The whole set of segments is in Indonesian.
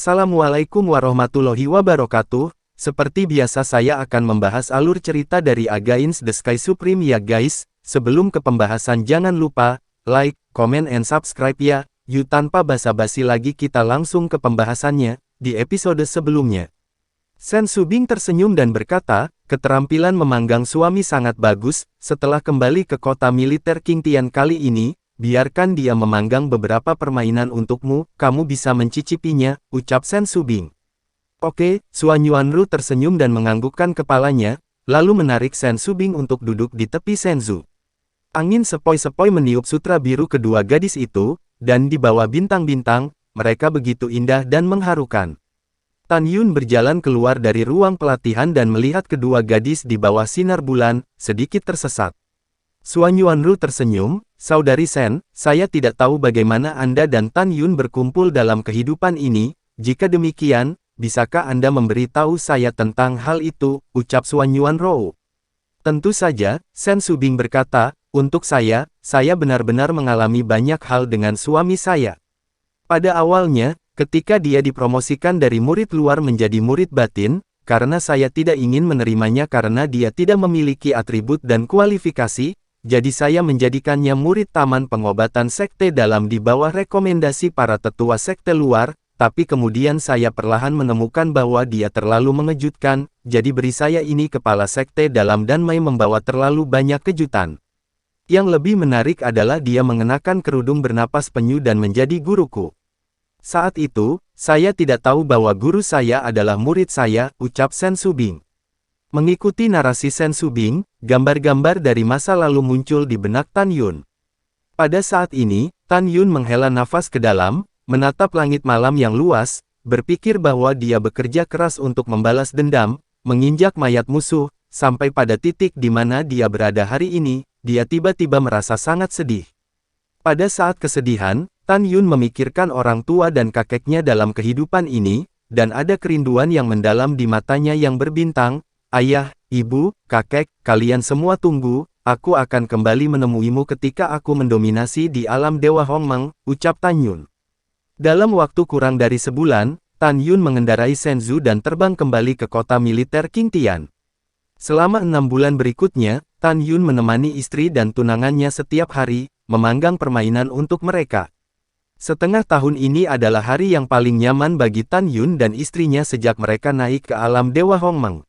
Assalamualaikum warahmatullahi wabarakatuh. Seperti biasa saya akan membahas alur cerita dari Against the Sky Supreme ya guys. Sebelum ke pembahasan jangan lupa, like, comment and subscribe ya. Yuk tanpa basa-basi lagi kita langsung ke pembahasannya, di episode sebelumnya. Sen Subing tersenyum dan berkata, keterampilan memanggang suami sangat bagus. Setelah kembali ke kota militer King Tian kali ini, biarkan dia memanggang beberapa permainan untukmu, kamu bisa mencicipinya, ucap Sen Subing. Oke, Suan Yuanru tersenyum dan menganggukkan kepalanya, lalu menarik Sen Subing untuk duduk di tepi Senzu. Angin sepoi-sepoi meniup sutra biru kedua gadis itu, dan di bawah bintang-bintang, mereka begitu indah dan mengharukan. Tan Yun berjalan keluar dari ruang pelatihan dan melihat kedua gadis di bawah sinar bulan, sedikit tersesat. Suan Yuanru tersenyum, Saudari Sen, saya tidak tahu bagaimana Anda dan Tan Yun berkumpul dalam kehidupan ini, jika demikian, bisakah Anda memberitahu saya tentang hal itu, ucap Suan Yuanru. Tentu saja, Sen Subing berkata, untuk saya benar-benar mengalami banyak hal dengan suami saya. Pada awalnya, ketika dia dipromosikan dari murid luar menjadi murid batin, karena saya tidak ingin menerimanya karena dia tidak memiliki atribut dan kualifikasi, jadi saya menjadikannya murid taman pengobatan sekte dalam di bawah rekomendasi para tetua sekte luar, tapi kemudian saya perlahan menemukan bahwa dia terlalu mengejutkan, jadi beri saya ini kepala sekte dalam dan membawa terlalu banyak kejutan. Yang lebih menarik adalah dia mengenakan kerudung bernapas penyu dan menjadi guruku. Saat itu, saya tidak tahu bahwa guru saya adalah murid saya, ucap Sen Subing. Mengikuti narasi Sen Subing, gambar-gambar dari masa lalu muncul di benak Tan Yun. Pada saat ini, Tan Yun menghela nafas ke dalam, menatap langit malam yang luas, berpikir bahwa dia bekerja keras untuk membalas dendam, menginjak mayat musuh, sampai pada titik di mana dia berada hari ini, dia tiba-tiba merasa sangat sedih. Pada saat kesedihan, Tan Yun memikirkan orang tua dan kakeknya dalam kehidupan ini, dan ada kerinduan yang mendalam di matanya yang berbintang. Ayah, ibu, kakek, kalian semua tunggu, aku akan kembali menemuimu ketika aku mendominasi di alam Dewa Hongmeng, ucap Tan Yun. Dalam waktu kurang dari sebulan, Tan Yun mengendarai Senzu dan terbang kembali ke kota militer King Tian. Selama 6 bulan berikutnya, Tan Yun menemani istri dan tunangannya setiap hari, memanggang permainan untuk mereka. Setengah tahun ini adalah hari yang paling nyaman bagi Tan Yun dan istrinya sejak mereka naik ke alam Dewa Hongmeng.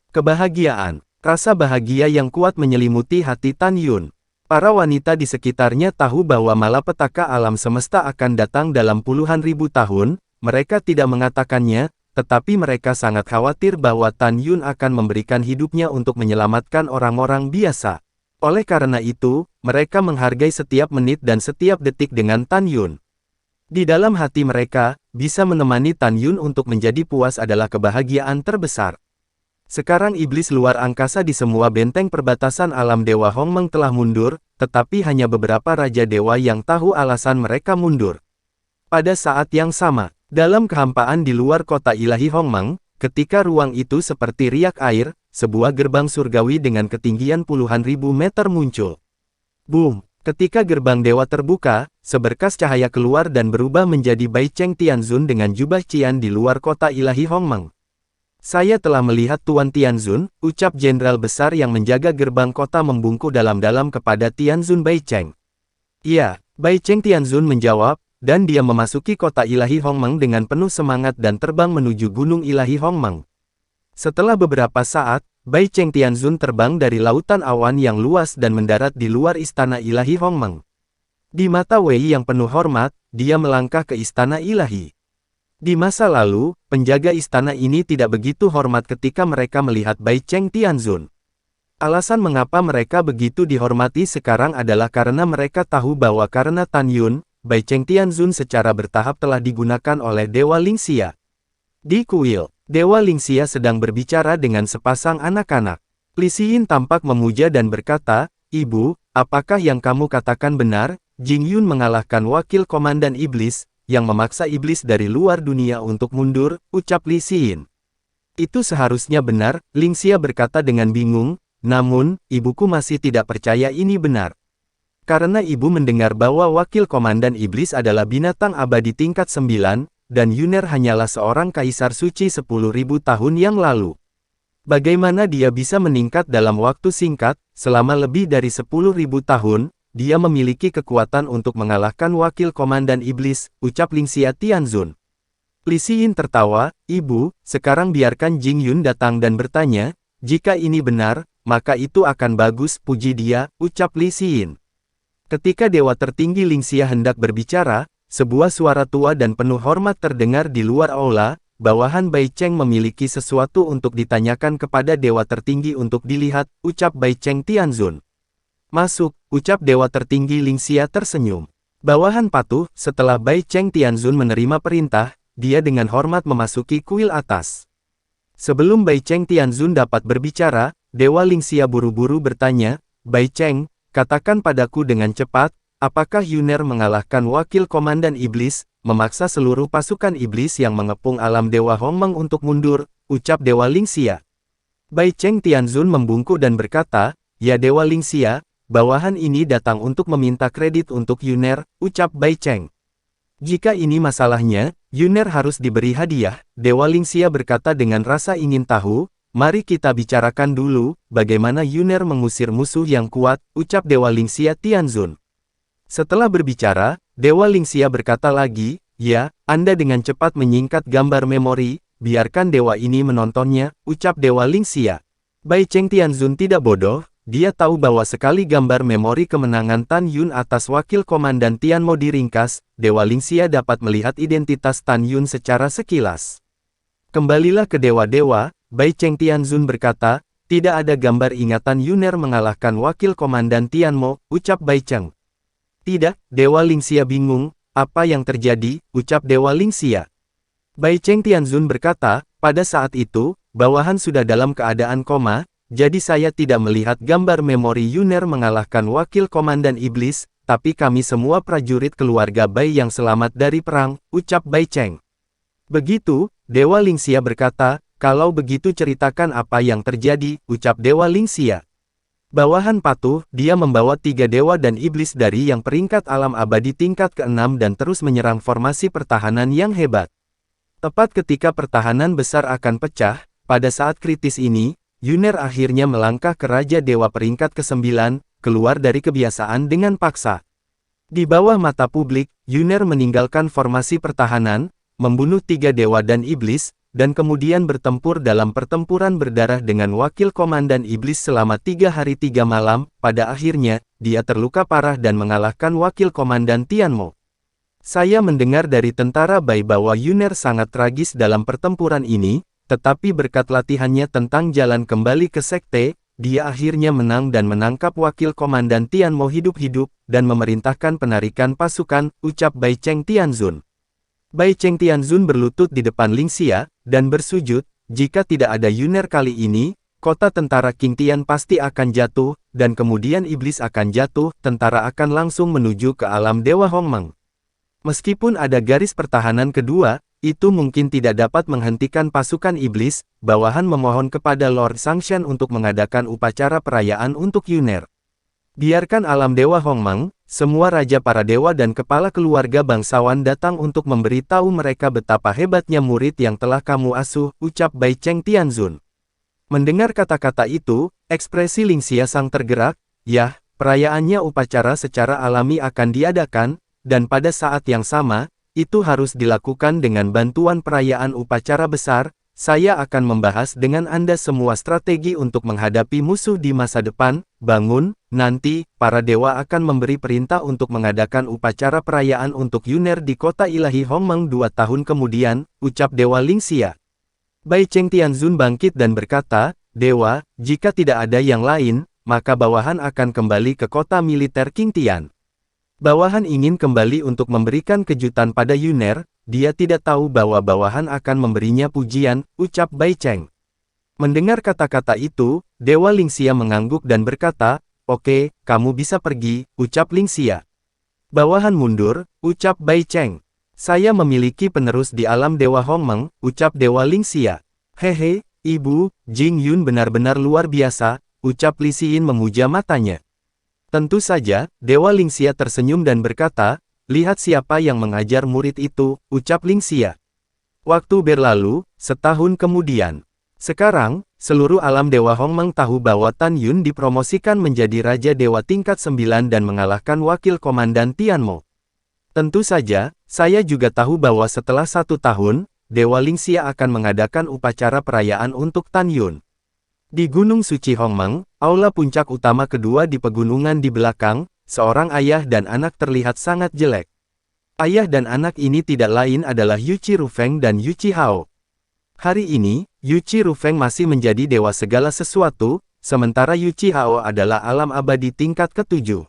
Kebahagiaan, rasa bahagia yang kuat menyelimuti hati Tan Yun. Para wanita di sekitarnya tahu bahwa malapetaka alam semesta akan datang dalam puluhan ribu tahun, mereka tidak mengatakannya, tetapi mereka sangat khawatir bahwa Tan Yun akan memberikan hidupnya untuk menyelamatkan orang-orang biasa. Oleh karena itu, mereka menghargai setiap menit dan setiap detik dengan Tan Yun. Di dalam hati mereka, bisa menemani Tan Yun untuk menjadi puas adalah kebahagiaan terbesar. Sekarang iblis luar angkasa di semua benteng perbatasan alam Dewa Hongmeng telah mundur, tetapi hanya beberapa raja dewa yang tahu alasan mereka mundur. Pada saat yang sama, dalam kehampaan di luar kota ilahi Hongmeng, ketika ruang itu seperti riak air, sebuah gerbang surgawi dengan ketinggian puluhan ribu meter muncul. Boom! Ketika gerbang dewa terbuka, seberkas cahaya keluar dan berubah menjadi Bai Cheng Tianzun dengan jubah Qian di luar kota ilahi Hongmeng. Saya telah melihat Tuan Tianzun, ucap jenderal besar yang menjaga gerbang kota membungkuk dalam-dalam kepada Tianzun Bai Cheng. Iya, Bai Cheng Tianzun menjawab, dan dia memasuki kota ilahi Hongmeng dengan penuh semangat dan terbang menuju gunung ilahi Hongmeng. Setelah beberapa saat, Bai Cheng Tianzun terbang dari lautan awan yang luas dan mendarat di luar istana ilahi Hongmeng. Di mata Wei yang penuh hormat, dia melangkah ke istana ilahi. Di masa lalu, penjaga istana ini tidak begitu hormat ketika mereka melihat Bai Cheng Tianzun. Alasan mengapa mereka begitu dihormati sekarang adalah karena mereka tahu bahwa karena Tan Yun, Bai Cheng Tianzun secara bertahap telah digunakan oleh Dewa Lingxia. Di kuil, Dewa Lingxia sedang berbicara dengan sepasang anak-anak. Li Xin tampak memuja dan berkata, Ibu, apakah yang kamu katakan benar? Jing Yun mengalahkan wakil komandan iblis, yang memaksa iblis dari luar dunia untuk mundur, ucap Li Xin. Itu seharusnya benar, Lingxia berkata dengan bingung, namun, ibuku masih tidak percaya ini benar. Karena ibu mendengar bahwa wakil komandan iblis adalah binatang abadi tingkat 9, dan Yuner hanyalah seorang kaisar suci 10.000 tahun yang lalu. Bagaimana dia bisa meningkat dalam waktu singkat, selama lebih dari 10.000 tahun, dia memiliki kekuatan untuk mengalahkan wakil komandan iblis, ucap Lingxia Tianzun. Li Xin tertawa, Ibu, sekarang biarkan Jing Yun datang dan bertanya, jika ini benar, maka itu akan bagus, puji dia, ucap Li Xin. Ketika dewa tertinggi Lingxia hendak berbicara, sebuah suara tua dan penuh hormat terdengar di luar aula. Bawahan Bai Cheng memiliki sesuatu untuk ditanyakan kepada dewa tertinggi untuk dilihat, ucap Bai Cheng Tianzun. Masuk, ucap dewa tertinggi Lingxia tersenyum. Bawahan patuh, setelah Bai Cheng Tianzun menerima perintah, dia dengan hormat memasuki kuil atas. Sebelum Bai Cheng Tianzun dapat berbicara, dewa Lingxia buru-buru bertanya, Bai Cheng, katakan padaku dengan cepat, apakah Yuner mengalahkan wakil komandan iblis, memaksa seluruh pasukan iblis yang mengepung alam Dewa Hongmeng untuk mundur, ucap Dewa Lingxia. Bai Cheng Tianzun membungkuk dan berkata, ya Dewa Lingxia, bawahan ini datang untuk meminta kredit untuk Yuner, ucap Bai Cheng. Jika ini masalahnya, Yuner harus diberi hadiah, Dewa Lingxia berkata dengan rasa ingin tahu, mari kita bicarakan dulu, bagaimana Yuner mengusir musuh yang kuat, ucap Dewa Lingxia Tianzun. Setelah berbicara, Dewa Lingxia berkata lagi, ya, Anda dengan cepat menyingkat gambar memori, biarkan dewa ini menontonnya, ucap Dewa Lingxia. Bai Cheng Tianzun tidak bodoh, dia tahu bahwa sekali gambar memori kemenangan Tan Yun atas wakil komandan Tianmo diringkas, Dewa Lingxia dapat melihat identitas Tan Yun secara sekilas. Kembalilah ke dewa-dewa, Bai Cheng Tianzun berkata, tidak ada gambar ingatan Yuner mengalahkan wakil komandan Tianmo, ucap Bai Cheng. Tidak, Dewa Lingxia bingung, apa yang terjadi, ucap Dewa Lingxia. Bai Cheng Tianzun berkata, pada saat itu, bawahan sudah dalam keadaan koma, jadi saya tidak melihat gambar memori Yuner mengalahkan wakil komandan iblis, tapi kami semua prajurit keluarga Bai yang selamat dari perang, ucap Bai Cheng. Begitu, Dewa Lingxia berkata, kalau begitu ceritakan apa yang terjadi, ucap Dewa Lingxia. Bawahan patuh, dia membawa 3 dewa dan iblis dari yang peringkat alam abadi tingkat ke-6 dan terus menyerang formasi pertahanan yang hebat. Tepat ketika pertahanan besar akan pecah, pada saat kritis ini, Yuner akhirnya melangkah ke Raja Dewa peringkat ke-9, keluar dari kebiasaan dengan paksa. Di bawah mata publik, Yuner meninggalkan formasi pertahanan, membunuh 3 dewa dan iblis, dan kemudian bertempur dalam pertempuran berdarah dengan wakil komandan iblis selama 3 hari 3 malam, pada akhirnya, dia terluka parah dan mengalahkan wakil komandan Tianmo. Saya mendengar dari tentara Bai bahwa Yuner sangat tragis dalam pertempuran ini, tetapi berkat latihannya tentang jalan kembali ke sekte, dia akhirnya menang dan menangkap wakil komandan Tianmo hidup-hidup, dan memerintahkan penarikan pasukan, ucap Bai Cheng Tianzun. Bai Cheng Tianzun berlutut di depan Lingxia, dan bersujud, jika tidak ada Yuner kali ini, kota tentara Qing Tian pasti akan jatuh, dan kemudian iblis akan jatuh, tentara akan langsung menuju ke alam Dewa Hongmeng. Meskipun ada garis pertahanan kedua, itu mungkin tidak dapat menghentikan pasukan iblis, bawahan memohon kepada Lord Sangshan untuk mengadakan upacara perayaan untuk Yuner. Biarkan alam Dewa Hongmeng, semua raja para dewa dan kepala keluarga bangsawan datang untuk memberitahu mereka betapa hebatnya murid yang telah kamu asuh, ucap Bai Cheng Tianzun. Mendengar kata-kata itu, ekspresi Lingxia sang tergerak, ya, perayaannya upacara secara alami akan diadakan, dan pada saat yang sama, itu harus dilakukan dengan bantuan perayaan upacara besar. Saya akan membahas dengan Anda semua strategi untuk menghadapi musuh di masa depan. Bangun, nanti, para dewa akan memberi perintah untuk mengadakan upacara perayaan untuk Yuner di kota ilahi Hongmeng 2 tahun kemudian, ucap Dewa Lingxia. Bai Cheng Tianzun bangkit dan berkata, Dewa, jika tidak ada yang lain, maka bawahan akan kembali ke kota militer Qing Tian. Bawahan ingin kembali untuk memberikan kejutan pada Yuner. Dia tidak tahu bahwa bawahan akan memberinya pujian, ucap Bai Cheng. Mendengar kata-kata itu, Dewa Lingxia mengangguk dan berkata, oke, kamu bisa pergi, ucap Lingxia. Bawahan mundur, ucap Bai Cheng. Saya memiliki penerus di alam Dewa Hongmeng, ucap Dewa Lingxia. Hehe, Ibu, Jing Yun benar-benar luar biasa, ucap Li Xin memuja matanya. Tentu saja, Dewa Lingxia tersenyum dan berkata, lihat siapa yang mengajar murid itu, ucap Ling Xia. Waktu berlalu, setahun kemudian. Sekarang, seluruh alam Dewa Hongmeng tahu bahwa Tan Yun dipromosikan menjadi Raja Dewa tingkat 9 dan mengalahkan Wakil Komandan Tianmo. Tentu saja, saya juga tahu bahwa setelah 1 tahun, Dewa Ling Xia akan mengadakan upacara perayaan untuk Tan Yun. Di Gunung Suci Hongmeng, aula puncak utama kedua di pegunungan di belakang, seorang ayah dan anak terlihat sangat jelek. Ayah dan anak ini tidak lain adalah Yuqi Rufeng dan Yuqi Hao. Hari ini, Yuqi Rufeng masih menjadi dewa segala sesuatu, sementara Yuqi Hao adalah alam abadi tingkat ke-7.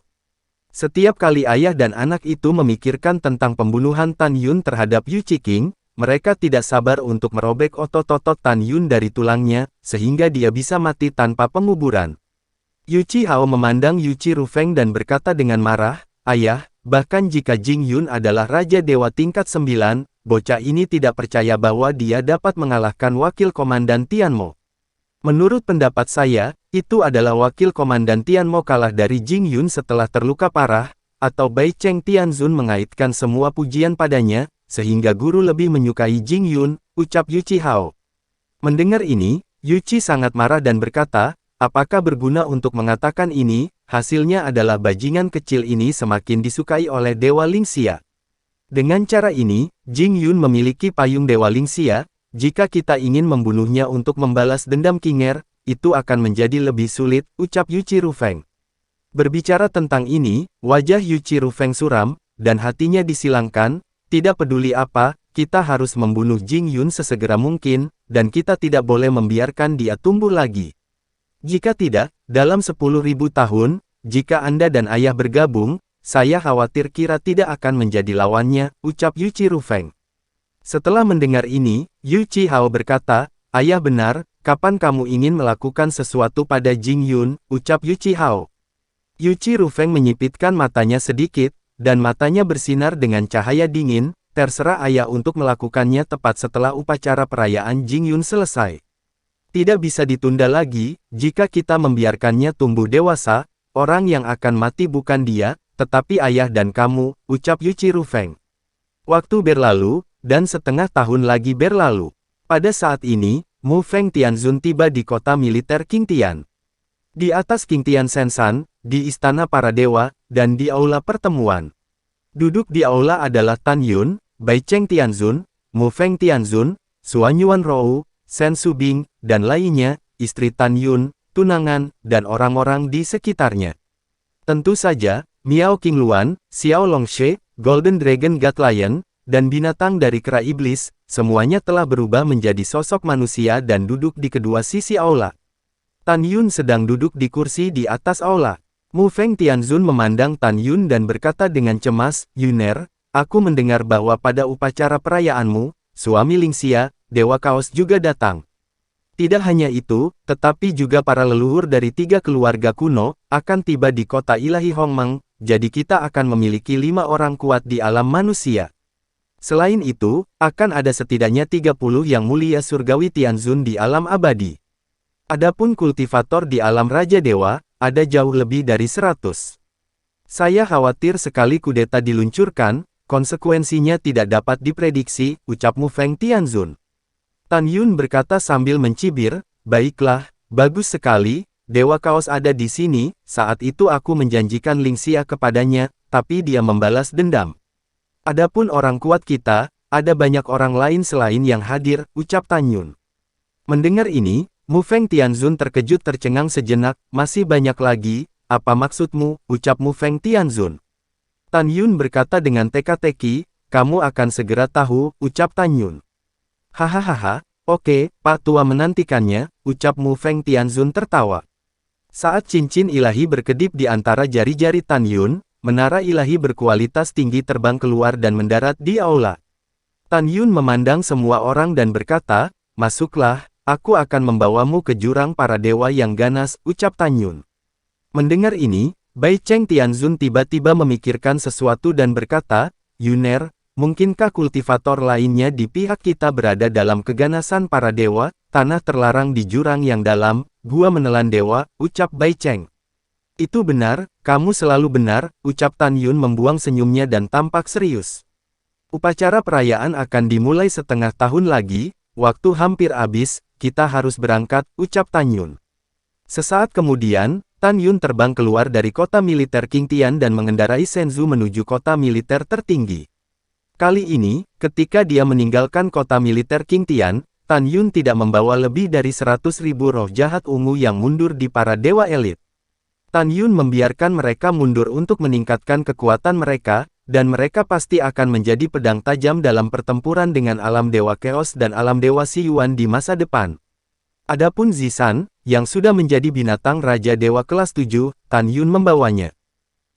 Setiap kali ayah dan anak itu memikirkan tentang pembunuhan Tan Yun terhadap Yuqi King, mereka tidak sabar untuk merobek otot-otot Tan Yun dari tulangnya, sehingga dia bisa mati tanpa penguburan. Yuqi Hao memandang Yuqi Rufeng dan berkata dengan marah, "Ayah, bahkan jika Jing Yun adalah Raja Dewa tingkat 9, bocah ini tidak percaya bahwa dia dapat mengalahkan Wakil Komandan Tianmo. Menurut pendapat saya, itu adalah Wakil Komandan Tianmo kalah dari Jing Yun setelah terluka parah, atau Bai Cheng Tianzun mengaitkan semua pujian padanya, sehingga guru lebih menyukai Jing Yun," ucap Yuqi Hao. Mendengar ini, Yuqi sangat marah dan berkata, "Apakah berguna untuk mengatakan ini? Hasilnya adalah bajingan kecil ini semakin disukai oleh Dewa Ling Xia. Dengan cara ini, Jing Yun memiliki payung Dewa Ling Xia. Jika kita ingin membunuhnya untuk membalas dendam Kinger, itu akan menjadi lebih sulit," ucap Yuqi Rufeng. Berbicara tentang ini, wajah Yuqi Rufeng suram, dan hatinya disilangkan. Tidak peduli apa, kita harus membunuh Jing Yun sesegera mungkin, dan kita tidak boleh membiarkan dia tumbuh lagi. Jika tidak, dalam 10.000 tahun, jika Anda dan ayah bergabung, saya khawatir kira tidak akan menjadi lawannya, ucap Yuqi Rufeng. Setelah mendengar ini, Yuqi Hao berkata, "Ayah benar, kapan kamu ingin melakukan sesuatu pada Jing Yun?" ucap Yuqi Hao. Yuqi Rufeng menyipitkan matanya sedikit, dan matanya bersinar dengan cahaya dingin. "Terserah ayah untuk melakukannya tepat setelah upacara perayaan Jing Yun selesai. Tidak bisa ditunda lagi, jika kita membiarkannya tumbuh dewasa, orang yang akan mati bukan dia, tetapi ayah dan kamu," ucap Yuqi Rufeng. Waktu berlalu, dan setengah tahun lagi berlalu. Pada saat ini, Mu Feng Tianzun tiba di kota militer Qingtian. Di atas Qingtian Sensan, di Istana Para Dewa, dan di aula pertemuan. Duduk di aula adalah Tan Yun, Bai Cheng Tianzun, Mu Feng Tianzun, Suan Yuan Rou, Shen Subing, dan lainnya, istri Tan Yun, tunangan, dan orang-orang di sekitarnya. Tentu saja, Miao Qingluan, Xiao Longshe, Golden Dragon God Lion, dan binatang dari kera iblis, semuanya telah berubah menjadi sosok manusia dan duduk di kedua sisi aula. Tan Yun sedang duduk di kursi di atas aula. Mu Feng Tianzun memandang Tan Yun dan berkata dengan cemas, "Yuner, aku mendengar bahwa pada upacara perayaanmu, suami Ling Xia, Dewa Kaos juga datang. Tidak hanya itu, tetapi juga para leluhur dari 3 keluarga kuno, akan tiba di kota ilahi Hongmeng, jadi kita akan memiliki 5 orang kuat di alam manusia. Selain itu, akan ada setidaknya 30 yang mulia surgawi Tianzun di alam abadi. Adapun kultivator di alam Raja Dewa, ada jauh lebih dari 100. Saya khawatir sekali kudeta diluncurkan, konsekuensinya tidak dapat diprediksi," ucap Mu Feng Tianzun. Tan Yun berkata sambil mencibir, "Baiklah, bagus sekali, Dewa Kaos ada di sini." Saat itu aku menjanjikan Ling Xia kepadanya, tapi dia membalas dendam. "Adapun orang kuat kita, ada banyak orang lain selain yang hadir," ucap Tan Yun. Mendengar ini, Mu Feng Tianzun terkejut tercengang sejenak. "Masih banyak lagi, apa maksudmu?" ucap Mu Feng Tianzun. Tan Yun berkata dengan teka-teki, "Kamu akan segera tahu," ucap Tan Yun. "Hahaha, oke, Pak Tua menantikannya," ucap Mu Feng Tianzun tertawa. Saat cincin ilahi berkedip di antara jari-jari Tan Yun, menara ilahi berkualitas tinggi terbang keluar dan mendarat di aula. Tan Yun memandang semua orang dan berkata, "Masuklah, aku akan membawamu ke jurang para dewa yang ganas," ucap Tan Yun. Mendengar ini, Bai Cheng Tianzun tiba-tiba memikirkan sesuatu dan berkata, "Yuner, mungkinkah kultivator lainnya di pihak kita berada dalam keganasan para dewa?" "Tanah terlarang di jurang yang dalam, gua menelan dewa," ucap Bai Cheng. Itu benar, kamu selalu benar, ucap Tan Yun membuang senyumnya dan tampak serius. Upacara perayaan akan dimulai setengah tahun lagi, waktu hampir habis, kita harus berangkat, ucap Tan Yun. Sesaat kemudian, Tan Yun terbang keluar dari kota militer Qingtian dan mengendarai Shenzhou menuju kota militer tertinggi. Kali ini, ketika dia meninggalkan kota militer Qingtian, Tan Yun tidak membawa lebih dari 100.000 roh jahat ungu yang mundur di para dewa elit. Tan Yun membiarkan mereka mundur untuk meningkatkan kekuatan mereka, dan mereka pasti akan menjadi pedang tajam dalam pertempuran dengan alam dewa Chaos dan alam dewa Siyuan di masa depan. Adapun Zisan, yang sudah menjadi binatang Raja Dewa kelas 7, Tan Yun membawanya.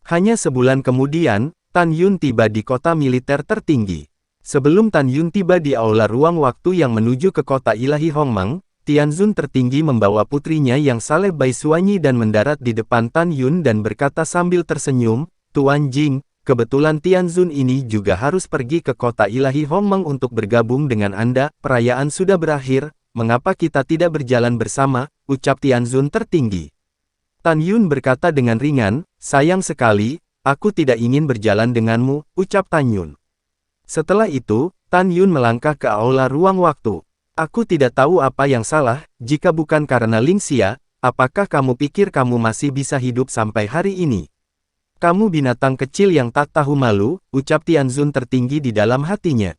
Hanya sebulan kemudian, Tan Yun tiba di kota militer tertinggi. Sebelum Tan Yun tiba di aula ruang waktu yang menuju ke kota ilahi Hongmeng, Tianzun tertinggi membawa putrinya yang saleh Bai Suanyi dan mendarat di depan Tan Yun dan berkata sambil tersenyum, "Tuan Jing, kebetulan Tianzun ini juga harus pergi ke kota ilahi Hongmeng untuk bergabung dengan Anda, perayaan sudah berakhir, mengapa kita tidak berjalan bersama?" ucap Tianzun tertinggi. Tan Yun berkata dengan ringan, "Sayang sekali, aku tidak ingin berjalan denganmu," ucap Tan Yun. Setelah itu, Tan Yun melangkah ke aula ruang waktu. "Aku tidak tahu apa yang salah, jika bukan karena Lingxia, apakah kamu pikir kamu masih bisa hidup sampai hari ini? Kamu binatang kecil yang tak tahu malu," ucap Tianzun tertinggi di dalam hatinya.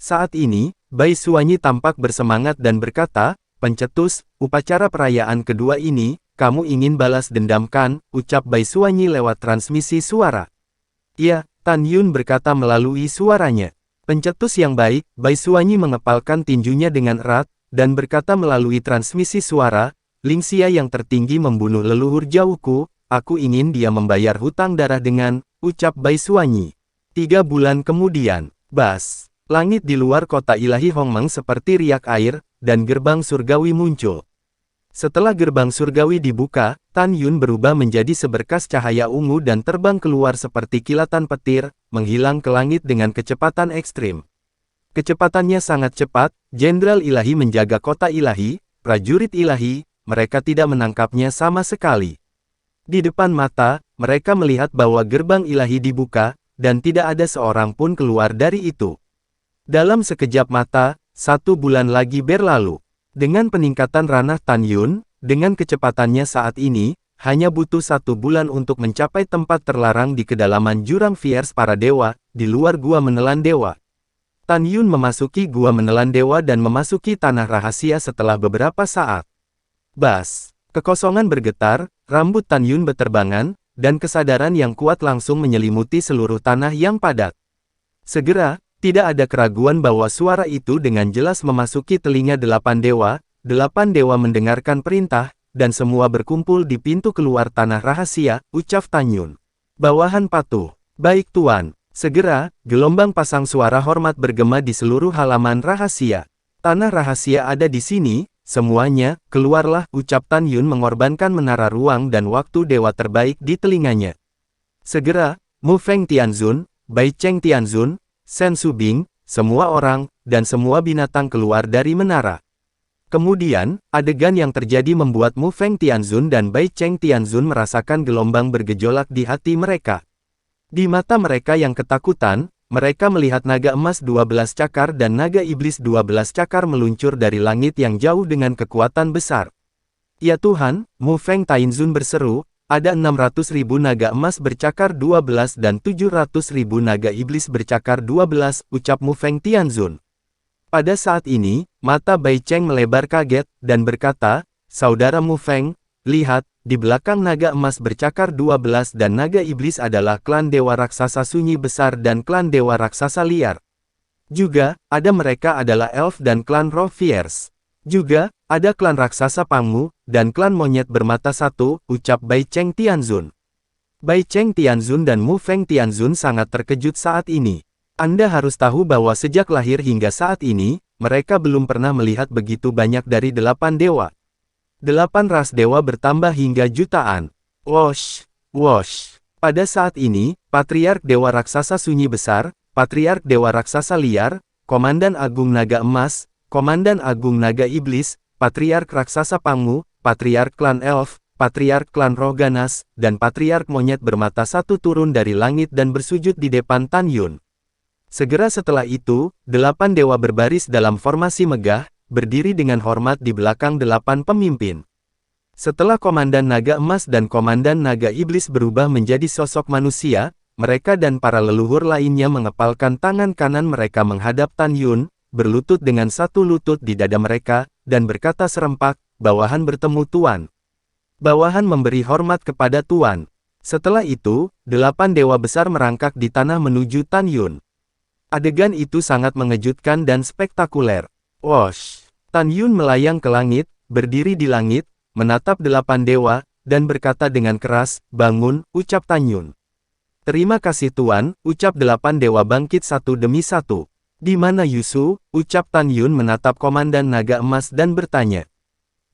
Saat ini, Bai Suanyi tampak bersemangat dan berkata, "Pencetus, upacara perayaan kedua ini, kamu ingin balas dendam kan?" ucap Bai Suanyi lewat transmisi suara. "Iya," Tan Yun berkata melalui suaranya. "Pencetus yang baik," Bai Suanyi mengepalkan tinjunya dengan erat, dan berkata melalui transmisi suara, "Lingxia yang tertinggi membunuh leluhur jauhku, aku ingin dia membayar hutang darah dengan," ucap Bai Suanyi. 3 bulan kemudian, Bas. Langit di luar kota ilahi Hongmeng seperti riak air, dan gerbang surgawi muncul. Setelah gerbang surgawi dibuka, Tan Yun berubah menjadi seberkas cahaya ungu dan terbang keluar seperti kilatan petir, menghilang ke langit dengan kecepatan ekstrim. Kecepatannya sangat cepat, Jenderal Ilahi menjaga kota ilahi, prajurit ilahi, mereka tidak menangkapnya sama sekali. Di depan mata, mereka melihat bahwa gerbang ilahi dibuka, dan tidak ada seorang pun keluar dari itu. Dalam sekejap mata, 1 bulan lagi berlalu. Dengan peningkatan ranah Tan Yun, dengan kecepatannya saat ini, hanya butuh 1 bulan untuk mencapai tempat terlarang di kedalaman jurang Fierce para dewa, di luar gua menelan dewa. Tan Yun memasuki gua menelan dewa dan memasuki tanah rahasia setelah beberapa saat. Bas. Kekosongan bergetar, rambut Tan Yun beterbangan, dan kesadaran yang kuat langsung menyelimuti seluruh tanah yang padat. Segera, tidak ada keraguan bahwa suara itu dengan jelas memasuki telinga 8 dewa, 8 dewa mendengarkan perintah, dan semua berkumpul di pintu keluar tanah rahasia, ucap Tan Yun. Bawahan patuh. Baik Tuan. Segera, gelombang pasang suara hormat bergema di seluruh halaman rahasia. Tanah rahasia ada di sini, semuanya, keluarlah, ucap Tan Yun mengorbankan menara ruang dan waktu dewa terbaik di telinganya. Segera, Mu Feng Tianzun, Bai Cheng Tianzun, Shen Subing, semua orang, dan semua binatang keluar dari menara. Kemudian, adegan yang terjadi membuat Mu Feng Tianzun dan Bai Cheng Tianzun merasakan gelombang bergejolak di hati mereka. Di mata mereka yang ketakutan, mereka melihat naga emas 12 cakar dan naga iblis 12 cakar meluncur dari langit yang jauh dengan kekuatan besar. "Ya Tuhan," Mu Feng Tianzun berseru, "ada 600.000 naga emas bercakar 12 dan 700.000 naga iblis bercakar 12, ucap Mu Feng Tianzun. Pada saat ini, mata Bai Cheng melebar kaget, dan berkata, "Saudara Mu Feng, lihat, di belakang naga emas bercakar 12 dan naga iblis adalah klan dewa raksasa sunyi besar dan klan dewa raksasa liar. Juga, ada mereka adalah elf dan klan roh fierce. Juga, ada klan raksasa Pangmu, dan klan monyet bermata satu," ucap Bai Cheng Tianzun. Bai Cheng Tianzun dan Mu Feng Tianzun sangat terkejut saat ini. Anda harus tahu bahwa sejak lahir hingga saat ini, mereka belum pernah melihat begitu banyak dari 8 dewa. 8 ras dewa bertambah hingga jutaan. Wosh, wosh. Pada saat ini, Patriark Dewa Raksasa Sunyi Besar, Patriark Dewa Raksasa Liar, Komandan Agung Naga Emas, Komandan Agung Naga Iblis, Patriark Raksasa Pangmu, Patriark Klan Elf, Patriark klan roh ganas, dan Patriark monyet bermata satu turun dari langit dan bersujud di depan Tan Yun. Segera setelah itu, 8 dewa berbaris dalam formasi megah, berdiri dengan hormat di belakang 8 pemimpin. Setelah Komandan Naga Emas dan Komandan Naga Iblis berubah menjadi sosok manusia, mereka dan para leluhur lainnya mengepalkan tangan kanan mereka menghadap Tan Yun, berlutut dengan satu lutut di dada mereka, dan berkata serempak, "Bawahan bertemu Tuan." Bawahan memberi hormat kepada Tuan. Setelah itu, 8 dewa besar merangkak di tanah menuju Tan Yun. Adegan itu sangat mengejutkan dan spektakuler. Wosh! Tan Yun melayang ke langit, berdiri di langit, menatap 8 dewa, dan berkata dengan keras, "Bangun," ucap Tan Yun. "Terima kasih Tuan," ucap 8 dewa bangkit satu demi satu. "Di mana Yusu?" ucap Tan Yun menatap Komandan Naga Emas dan bertanya.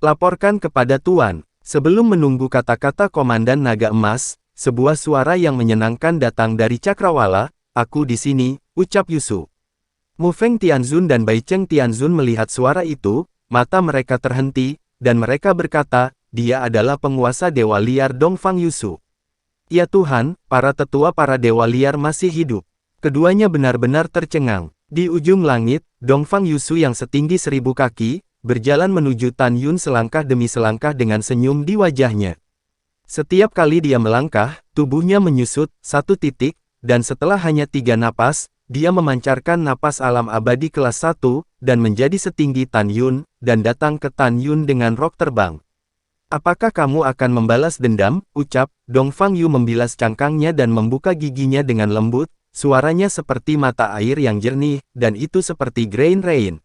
"Laporkan kepada Tuan." Sebelum menunggu kata-kata Komandan Naga Emas, sebuah suara yang menyenangkan datang dari Cakrawala. "Aku di sini," ucap Yusu. Mu Feng Tianzun dan Bai Cheng Tianzun melihat suara itu, mata mereka terhenti, dan mereka berkata, "Dia adalah penguasa Dewa Liar Dongfang Yusu." "Ya Tuhan, para tetua para Dewa Liar masih hidup." Keduanya benar-benar tercengang. Di ujung langit, Dongfang Yusu yang setinggi 1000 kaki, berjalan menuju Tan Yun selangkah demi selangkah dengan senyum di wajahnya. Setiap kali dia melangkah, tubuhnya menyusut, satu titik, dan setelah hanya 3 napas, dia memancarkan napas alam abadi kelas 1, dan menjadi setinggi Tan Yun, dan datang ke Tan Yun dengan rok terbang. "Apakah kamu akan membalas dendam?" ucap Dongfang Yu membilas cangkangnya dan membuka giginya dengan lembut, suaranya seperti mata air yang jernih, dan itu seperti grain rain.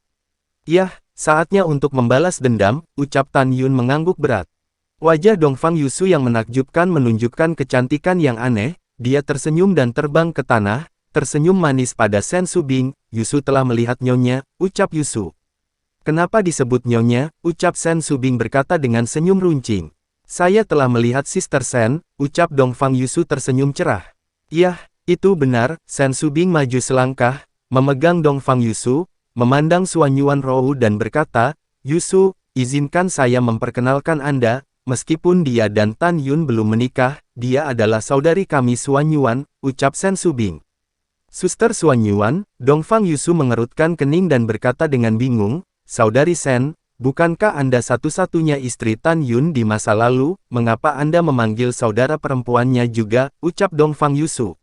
"Yah, saatnya untuk membalas dendam," ucap Tan Yun mengangguk berat. Wajah Dongfang Yusu yang menakjubkan menunjukkan kecantikan yang aneh. Dia tersenyum dan terbang ke tanah, tersenyum manis pada Sen Subing. "Yusu telah melihat Nyonya," ucap Yusu. "Kenapa disebut Nyonya?" ucap Sen Subing berkata dengan senyum runcing. "Saya telah melihat Sister Sen," ucap Dongfang Yusu tersenyum cerah. "Yah, itu benar." Sen Subing maju selangkah, memegang Dongfang Yusu, memandang Suanyuan Rou dan berkata, "Yusu, izinkan saya memperkenalkan Anda. Meskipun dia dan Tan Yun belum menikah, dia adalah saudari kami Suanyuan," ucap Sen Subing. "Suster Suanyuan," Dongfang Yusu mengerutkan kening dan berkata dengan bingung, "Saudari Sen, bukankah Anda satu-satunya istri Tan Yun di masa lalu? Mengapa Anda memanggil saudara perempuannya juga?" ucap Dongfang Yusu.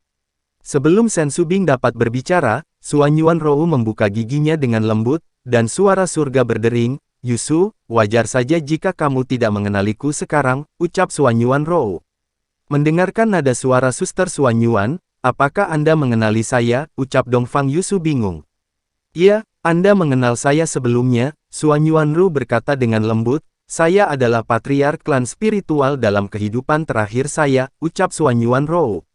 Sebelum Sen Subing dapat berbicara, Suanyuan Rou membuka giginya dengan lembut, dan suara surga berdering, "Yusu, wajar saja jika kamu tidak mengenaliku sekarang," ucap Suanyuan Rou. Mendengarkan nada suara Suster Suanyuan, "Apakah Anda mengenali saya?" ucap Dongfang Yusu bingung. "Iya, Anda mengenal saya sebelumnya," Suanyuan Rou berkata dengan lembut, "Saya adalah Patriark klan spiritual dalam kehidupan terakhir saya," ucap Suanyuan Rou.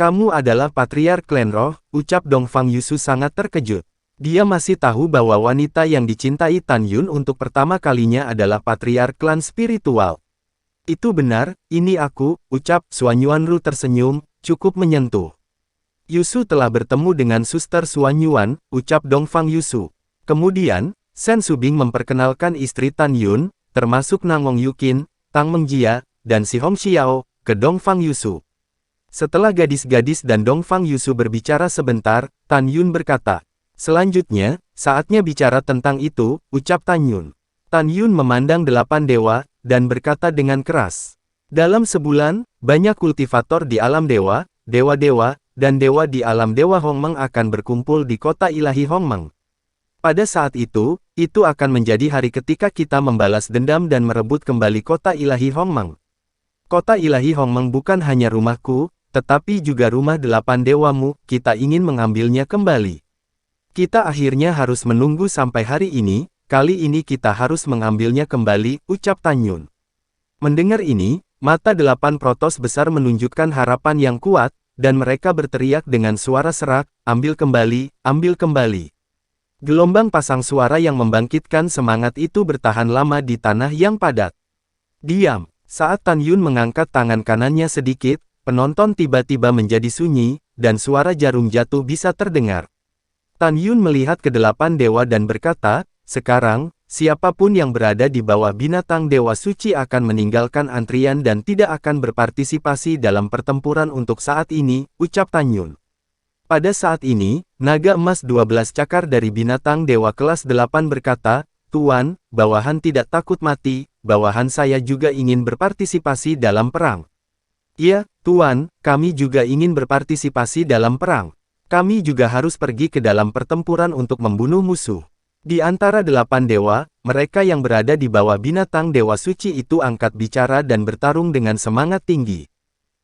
"Kamu adalah Patriark klan roh," ucap Dongfang Yusu sangat terkejut. Dia masih tahu bahwa wanita yang dicintai Tan Yun untuk pertama kalinya adalah Patriark klan spiritual. "Itu benar, ini aku," ucap Suanyuan Ru tersenyum, "cukup menyentuh." "Yusu telah bertemu dengan Suster Suanyuan," ucap Dongfang Yusu. Kemudian, Sen Subing memperkenalkan istri Tan Yun, termasuk Nangong Yukin, Tang Mengjia, dan Si Hong Xiao, ke Dongfang Yusu. Setelah gadis-gadis dan Dongfang Yusu berbicara sebentar, Tan Yun berkata, "Selanjutnya, saatnya bicara tentang itu," ucap Tan Yun. Tan Yun memandang 8 dewa, dan berkata dengan keras, "Dalam sebulan, banyak kultivator di alam dewa, dewa-dewa, dan dewa di alam dewa Hongmeng akan berkumpul di kota ilahi Hongmeng. Pada saat itu akan menjadi hari ketika kita membalas dendam dan merebut kembali kota ilahi Hongmeng. Kota ilahi Hongmeng bukan hanya rumahku, tetapi juga rumah 8 dewamu, kita ingin mengambilnya kembali. Kita akhirnya harus menunggu sampai hari ini, kali ini kita harus mengambilnya kembali," ucap Tan Yun. Mendengar ini, mata 8 protos besar menunjukkan harapan yang kuat, dan mereka berteriak dengan suara serak, "Ambil kembali, ambil kembali." Gelombang pasang suara yang membangkitkan semangat itu bertahan lama di tanah yang padat. Diam. Saat Tan Yun mengangkat tangan kanannya sedikit, penonton tiba-tiba menjadi sunyi, dan suara jarum jatuh bisa terdengar. Tan Yun melihat ke 8 dewa dan berkata, Sekarang, siapapun yang berada di bawah binatang Dewa Suci akan meninggalkan antrian dan tidak akan berpartisipasi dalam pertempuran untuk saat ini, ucap Tan Yun. Pada saat ini, naga emas 12 cakar dari binatang Dewa kelas 8 berkata, Tuan, bawahan tidak takut mati, bawahan saya juga ingin berpartisipasi dalam perang. Ya, Tuan, kami juga ingin berpartisipasi dalam perang. Kami juga harus pergi ke dalam pertempuran untuk membunuh musuh. Di antara 8 dewa, mereka yang berada di bawah binatang Dewa Suci itu angkat bicara dan bertarung dengan semangat tinggi.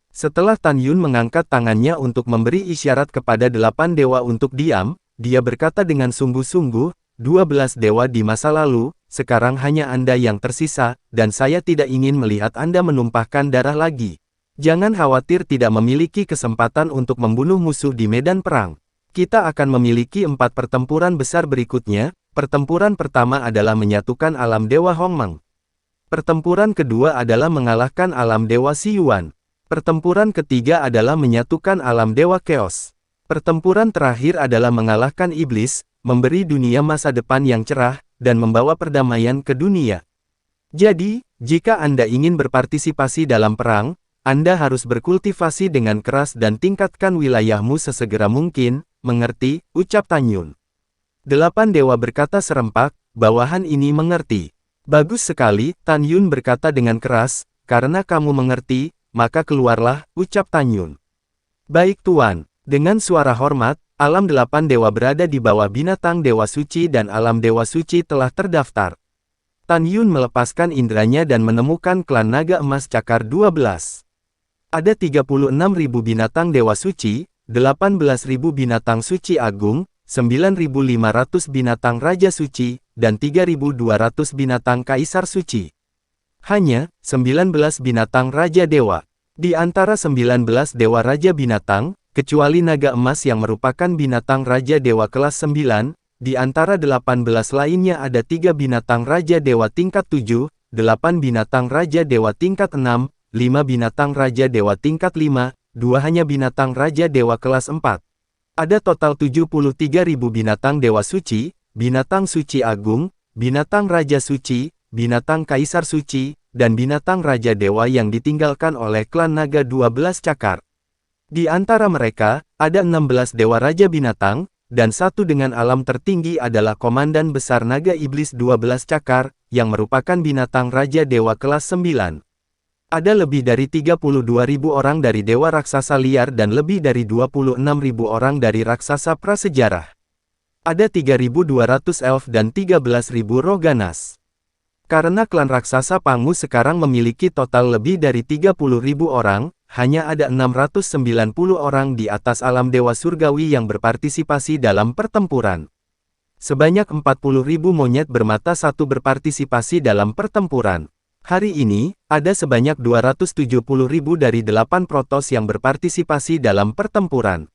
Setelah Tan Yun mengangkat tangannya untuk memberi isyarat kepada 8 dewa untuk diam, dia berkata dengan sungguh-sungguh, 12 dewa di masa lalu, sekarang hanya Anda yang tersisa, dan saya tidak ingin melihat Anda menumpahkan darah lagi. Jangan khawatir tidak memiliki kesempatan untuk membunuh musuh di medan perang. Kita akan memiliki 4 pertempuran besar berikutnya. Pertempuran pertama adalah menyatukan alam Dewa Hongmeng. Pertempuran kedua adalah mengalahkan alam Dewa Siyuan. Pertempuran ketiga adalah menyatukan alam Dewa Chaos. Pertempuran terakhir adalah mengalahkan iblis, memberi dunia masa depan yang cerah, dan membawa perdamaian ke dunia. Jadi, jika Anda ingin berpartisipasi dalam perang, Anda harus berkultivasi dengan keras dan tingkatkan wilayahmu sesegera mungkin, mengerti, ucap Tan Yun. 8 dewa berkata serempak, bawahan ini mengerti. Bagus sekali, Tan Yun berkata dengan keras, karena kamu mengerti, maka keluarlah, ucap Tan Yun. Baik Tuan, dengan suara hormat, alam 8 dewa berada di bawah binatang Dewa Suci dan alam Dewa Suci telah terdaftar. Tan Yun melepaskan indranya dan menemukan klan naga emas cakar 12. Ada 36.000 binatang Dewa Suci, 18.000 binatang suci agung, 9.500 binatang Raja Suci, dan 3.200 binatang Kaisar Suci. Hanya, 19 binatang Raja Dewa. Di antara 19 Dewa Raja Binatang, kecuali naga emas yang merupakan binatang Raja Dewa kelas 9, di antara 18 lainnya ada 3 binatang Raja Dewa tingkat 7, 8 binatang Raja Dewa tingkat 6, 5 binatang Raja Dewa tingkat 5, 2 hanya binatang Raja Dewa kelas 4. Ada total 73.000 binatang Dewa Suci, binatang Suci Agung, binatang Raja Suci, binatang Kaisar Suci, dan binatang Raja Dewa yang ditinggalkan oleh klan naga 12 cakar. Di antara mereka, ada 16 Dewa Raja Binatang, dan satu dengan alam tertinggi adalah Komandan Besar Naga Iblis 12 cakar, yang merupakan binatang Raja Dewa kelas 9. Ada lebih dari 32.000 orang dari Dewa Raksasa Liar dan lebih dari 26.000 orang dari Raksasa Prasejarah. Ada 3.200 elf dan 13.000 roh ganas. Karena klan Raksasa Pangu sekarang memiliki total lebih dari 30.000 orang, hanya ada 690 orang di atas alam Dewa Surgawi yang berpartisipasi dalam pertempuran. Sebanyak 40.000 monyet bermata satu berpartisipasi dalam pertempuran. Hari ini, ada sebanyak 270.000 dari 8 protos yang berpartisipasi dalam pertempuran.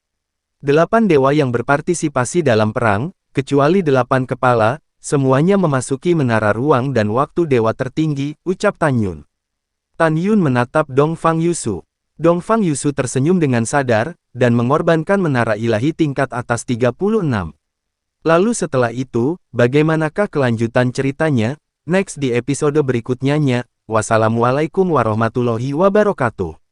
8 dewa yang berpartisipasi dalam perang, kecuali 8 kepala, semuanya memasuki menara ruang dan waktu dewa tertinggi, ucap Tan Yun. Tan Yun menatap Dongfang Yusu. Dongfang Yusu tersenyum dengan sadar, dan mengorbankan menara ilahi tingkat atas 36. Lalu setelah itu, bagaimanakah kelanjutan ceritanya? Next di episode berikutnya. Wassalamualaikum warahmatullahi wabarakatuh.